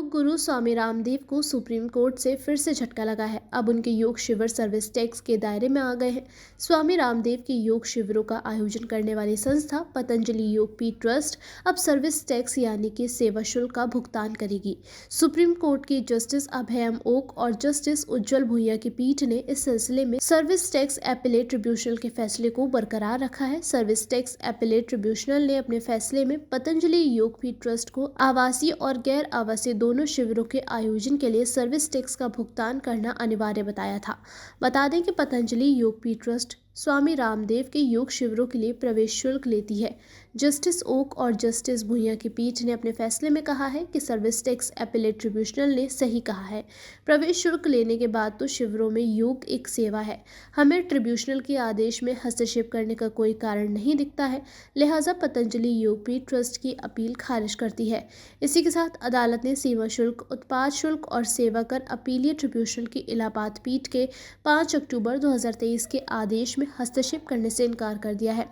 योग गुरु स्वामी रामदेव को supreme court से फिर से झटका लगा है। अब उनके योग शिविर सर्विस टैक्स के दायरे में आ गए हैं। स्वामी रामदेव के योग शिविरों का आयोजन करने वाली संस्था पतंजलि योग पीठ ट्रस्ट अब सर्विस टैक्स यानी कि सेवा शुल्क का भुगतान करेगी। सुप्रीम कोर्ट की जस्टिस अभयम ओक और जस्टिस उज्जवल भुइया की पीठ ने इस सिलसिले में सर्विस टैक्स एपेलेट ट्रिब्यूनल के फैसले को बरकरार रखा है। सर्विस टैक्स एपेलेट ट्रिब्यूनल ने अपने फैसले में पतंजलि योग पीठ ट्रस्ट को आवासीय और गैर आवासीय दोनों शिविरों के आयोजन के लिए सर्विस टैक्स का भुगतान करना अनिवार्य बताया था। बता दें कि पतंजलि योग पीठ ट्रस्ट स्वामी रामदेव के योग शिविरों के लिए प्रवेश शुल्क लेती है। जस्टिस ओक और जस्टिस भुइया की पीठ ने अपने फैसले में कहा है कि सर्विस टैक्स एपेलेट ट्रिब्यूनल ने सही कहा है। प्रवेश शुल्क लेने के बाद तो शिविरों में योग एक सेवा है। हमें ट्रिब्यूनल के आदेश में हस्तक्षेप करने का कोई कारण नहीं दिखता है, लिहाजा पतंजलि योग पीठ ट्रस्ट की अपील खारिज करती है। इसी के साथ अदालत ने सीमा शुल्क, उत्पाद शुल्क और सेवा कर अपीलीय ट्रिब्यूनल की इलाहाबाद पीठ के 5 अक्टूबर 2023 के आदेश में हस्तक्षेप करने से इनकार कर दिया है।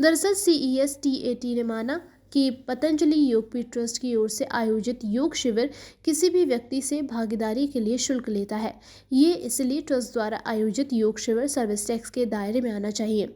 दरअसल CESTAT ने माना कि पतंजलि योग पीठ ट्रस्ट की ओर से आयोजित योग शिविर किसी भी व्यक्ति से भागीदारी के लिए शुल्क लेता है। ये इसलिए ट्रस्ट द्वारा आयोजित योग शिविर सर्विस टैक्स के दायरे में आना चाहिए।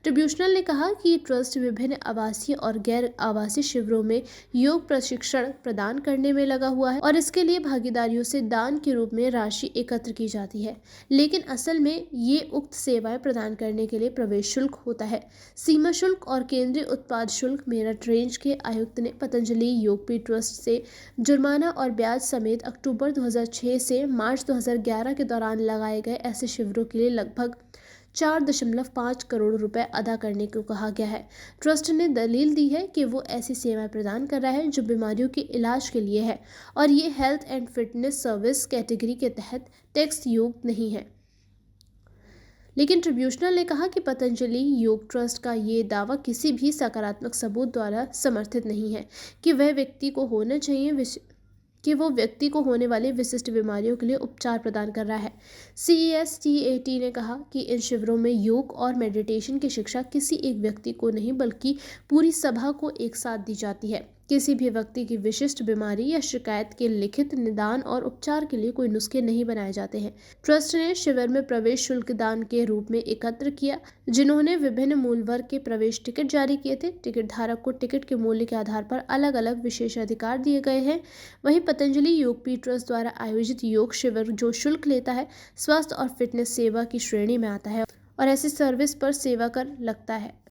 ट्रिब्यूनल ने कहा कि ट्रस्ट विभिन्न आवासीय और गैर आवासीय शिविरों में योग प्रशिक्षण प्रदान करने में लगा हुआ है और इसके लिए भागीदारियों से दान के रूप में राशि एकत्र की जाती है, लेकिन असल में ये उक्त सेवाएं प्रदान करने के लिए प्रवेश शुल्क होता है। सीमा शुल्क और केंद्रीय उत्पाद शुल्क मेरठ रेंज के आयुक्त ने पतंजलि योग पीठ ट्रस्ट से जुर्माना और ब्याज समेत अक्टूबर 2006 से मार्च 2011 के दौरान लगाए गए ऐसे शिविरों के लिए लगभग 4.5 करोड़ रुपए अदा करने को कहा गया है। ट्रस्ट ने दलील दी है कि वो ऐसी सेवाएं प्रदान कर रहा है जो बीमारियों के इलाज के लिए है और ये health and fitness service category के तहत टैक्स योग्य नहीं है। लेकिन ट्रिब्यूनल ने कहा कि पतंजलि योग ट्रस्ट का ये दावा किसी भी सकारात्मक सबूत द्वारा समर्थित नहीं है कि वो व्यक्ति को होने वाली विशिष्ट बीमारियों के लिए उपचार प्रदान कर रहा है। CESTAT ने कहा कि इन शिविरों में योग और मेडिटेशन की शिक्षा किसी एक व्यक्ति को नहीं बल्कि पूरी सभा को एक साथ दी जाती है। किसी भी व्यक्ति की विशिष्ट बीमारी या शिकायत के लिखित निदान और उपचार के लिए कोई नुस्खे नहीं बनाए जाते हैं। ट्रस्ट ने शिविर में प्रवेश शुल्क दान के रूप में एकत्र किया, जिन्होंने विभिन्न मूल वर्ग के प्रवेश टिकट जारी किए थे। टिकट धारक को टिकट के मूल्य के आधार पर अलग अलग विशेष अधिकार दिए गए हैं। वहीं पतंजलि योग पीठ ट्रस्ट द्वारा आयोजित योग शिविर जो शुल्क लेता है, स्वास्थ्य और फिटनेस सेवा की श्रेणी में आता है और ऐसी सर्विस पर सेवा कर लगता है।